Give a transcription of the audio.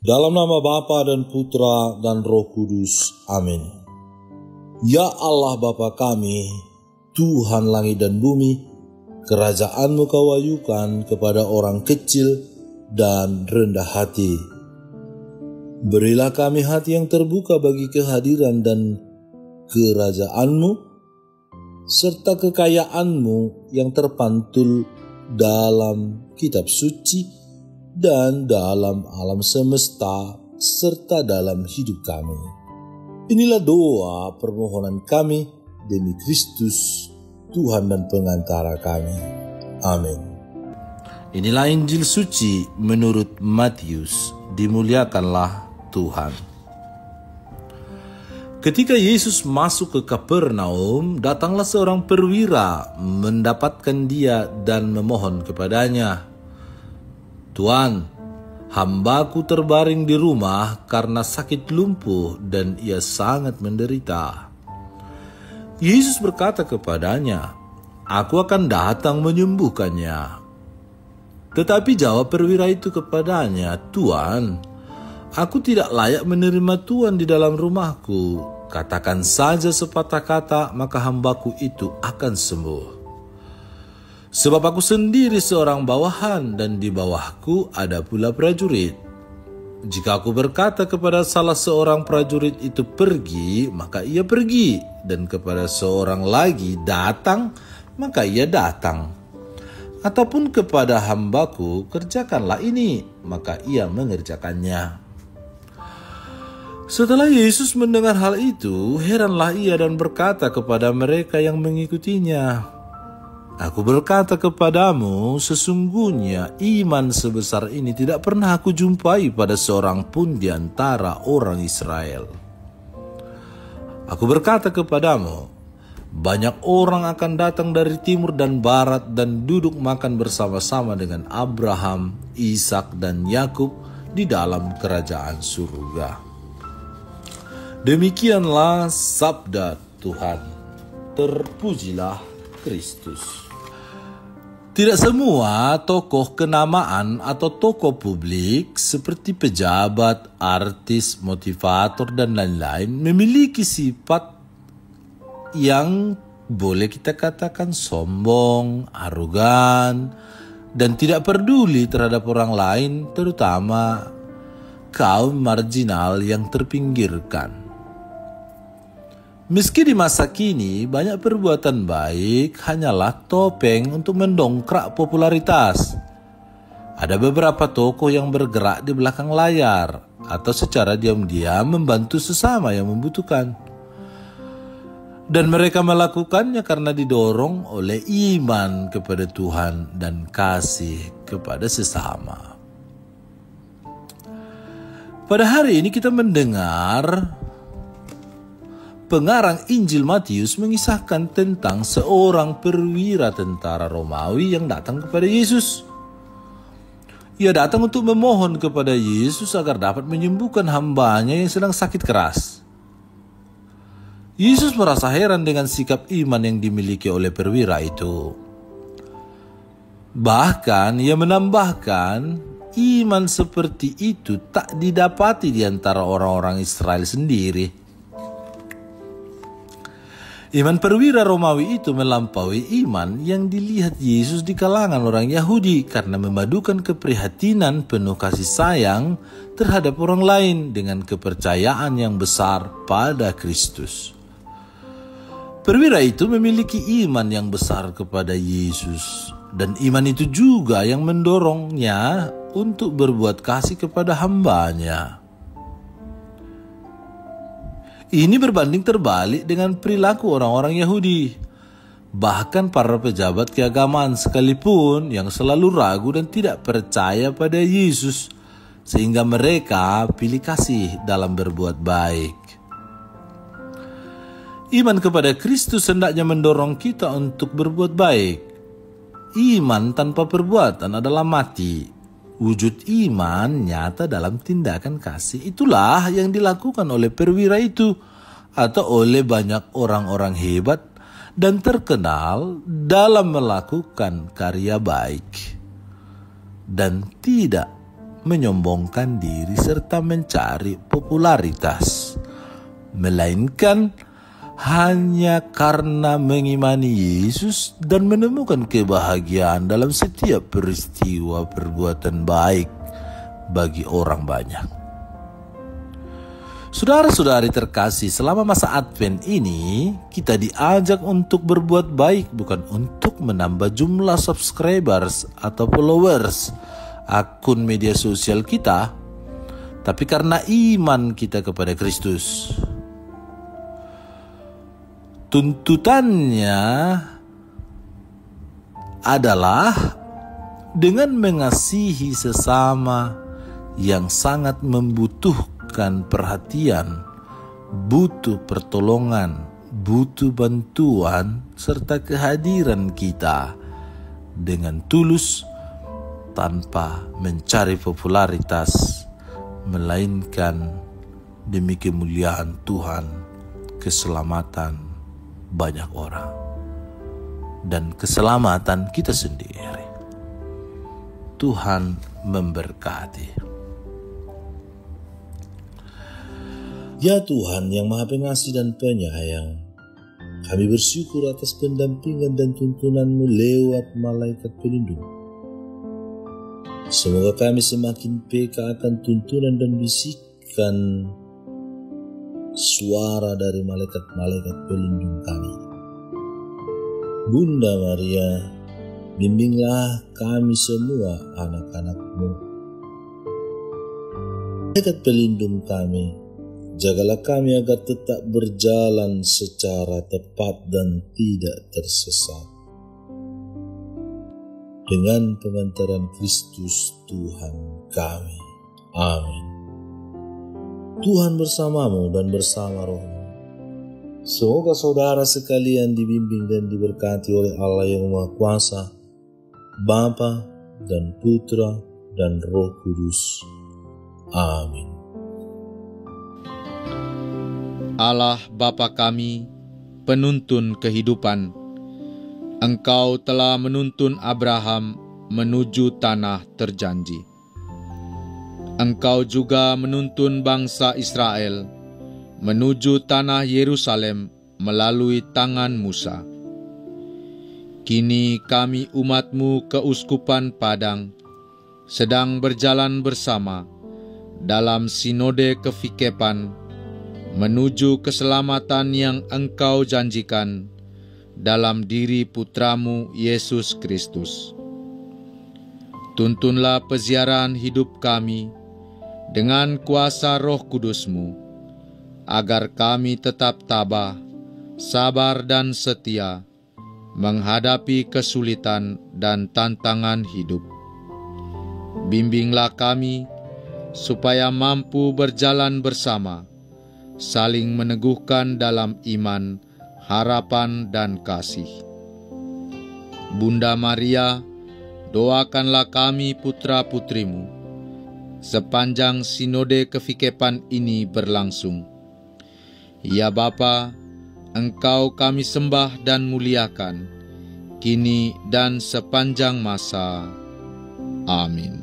Dalam nama Bapa dan Putra dan Roh Kudus. Amin. Ya Allah Bapa kami, Tuhan langit dan bumi, kerajaan-Mu Kau wahyukan kepada orang kecil dan rendah hati. Berilah kami hati yang terbuka bagi kehadiran dan kerajaan-Mu, serta kekayaan-Mu yang terpantul dalam kitab suci dan dalam alam semesta, serta dalam hidup kami. Inilah doa permohonan kami demi Kristus, Tuhan dan pengantara kami. Amin. Inilah Injil suci menurut Matius. Dimuliakanlah Tuhan. Ketika Yesus masuk ke Kapernaum, datanglah seorang perwira mendapatkan dia dan memohon kepadanya, "Tuan, hambaku terbaring di rumah karena sakit lumpuh dan ia sangat menderita." Yesus berkata kepadanya, "Aku akan datang menyembuhkannya." Tetapi jawab perwira itu kepadanya, "Tuan, aku tidak layak menerima Tuan di dalam rumahku. Katakan saja sepatah kata, maka hambaku itu akan sembuh. Sebab aku sendiri seorang bawahan dan di bawahku ada pula prajurit. Jika aku berkata kepada salah seorang prajurit itu pergi, maka ia pergi. Dan kepada seorang lagi datang, maka ia datang. Ataupun kepada hambaku, kerjakanlah ini, maka ia mengerjakannya." Setelah Yesus mendengar hal itu, heranlah ia dan berkata kepada mereka yang mengikutinya, "Aku berkata kepadamu, sesungguhnya iman sebesar ini tidak pernah aku jumpai pada seorang pun di antara orang Israel. Aku berkata kepadamu, banyak orang akan datang dari timur dan barat dan duduk makan bersama-sama dengan Abraham, Ishak dan Yakub di dalam kerajaan surga." Demikianlah sabda Tuhan. Terpujilah Kristus. Tidak semua tokoh kenamaan atau tokoh publik seperti pejabat, artis, motivator, dan lain-lain memiliki sifat yang boleh kita katakan sombong, arogan, dan tidak peduli terhadap orang lain, terutama kaum marginal yang terpinggirkan. Meski di masa kini banyak perbuatan baik hanyalah topeng untuk mendongkrak popularitas. Ada beberapa tokoh yang bergerak di belakang layar atau secara diam-diam membantu sesama yang membutuhkan. Dan mereka melakukannya karena didorong oleh iman kepada Tuhan dan kasih kepada sesama. Pada hari ini kita mendengar pengarang Injil Matius mengisahkan tentang seorang perwira tentara Romawi yang datang kepada Yesus. Ia datang untuk memohon kepada Yesus agar dapat menyembuhkan hambanya yang sedang sakit keras. Yesus merasa heran dengan sikap iman yang dimiliki oleh perwira itu. Bahkan ia menambahkan, iman seperti itu tak didapati di antara orang-orang Israel sendiri. Iman perwira Romawi itu melampaui iman yang dilihat Yesus di kalangan orang Yahudi karena memadukan keprihatinan penuh kasih sayang terhadap orang lain dengan kepercayaan yang besar pada Kristus. Perwira itu memiliki iman yang besar kepada Yesus, dan iman itu juga yang mendorongnya untuk berbuat kasih kepada hambanya. Ini berbanding terbalik dengan perilaku orang-orang Yahudi. Bahkan para pejabat keagamaan sekalipun yang selalu ragu dan tidak percaya pada Yesus, sehingga mereka pilih kasih dalam berbuat baik. Iman kepada Kristus hendaknya mendorong kita untuk berbuat baik. Iman tanpa perbuatan adalah mati. Wujud iman nyata dalam tindakan kasih. Itulah yang dilakukan oleh perwira itu atau oleh banyak orang-orang hebat dan terkenal dalam melakukan karya baik dan tidak menyombongkan diri serta mencari popularitas, melainkan hanya karena mengimani Yesus dan menemukan kebahagiaan dalam setiap peristiwa perbuatan baik bagi orang banyak. Saudara-saudari terkasih, selama masa Advent ini kita diajak untuk berbuat baik, bukan untuk menambah jumlah subscribers atau followers akun media sosial kita, tapi karena iman kita kepada Kristus. Tuntutannya adalah dengan mengasihi sesama yang sangat membutuhkan perhatian, butuh pertolongan, butuh bantuan, serta kehadiran kita dengan tulus tanpa mencari popularitas, melainkan demi kemuliaan Tuhan, keselamatan banyak orang, dan keselamatan kita sendiri. Tuhan memberkati. Ya Tuhan yang Maha Pengasih dan Penyayang, kami bersyukur atas pendampingan dan tuntunan-Mu lewat malaikat pelindung. Semoga kami semakin peka akan tuntunan dan bisikan suara dari malaikat-malaikat pelindung kami. Bunda Maria, bimbinglah kami semua anak-anak-Mu. Malaikat pelindung kami, jagalah kami agar tetap berjalan secara tepat dan tidak tersesat. Dengan pengantaran Kristus Tuhan kami. Amin. Tuhan bersamamu dan bersama rohmu. Semoga saudara sekalian dibimbing dan diberkati oleh Allah yang Maha Kuasa, Bapa dan Putra dan Roh Kudus. Amin. Allah Bapa kami, penuntun kehidupan, Engkau telah menuntun Abraham menuju tanah terjanji. Engkau juga menuntun bangsa Israel menuju tanah Yerusalem melalui tangan Musa. Kini kami umat-Mu keuskupan Padang sedang berjalan bersama dalam sinode kefikepan menuju keselamatan yang Engkau janjikan dalam diri Putramu Yesus Kristus. Tuntunlah peziarahan hidup kami dengan kuasa Roh Kudus-Mu, agar kami tetap tabah, sabar dan setia menghadapi kesulitan dan tantangan hidup. Bimbinglah kami supaya mampu berjalan bersama, saling meneguhkan dalam iman, harapan dan kasih. Bunda Maria, doakanlah kami putra-putrimu sepanjang sinode kefikepan ini berlangsung. Ya Bapa, Engkau kami sembah dan muliakan, kini dan sepanjang masa. Amin.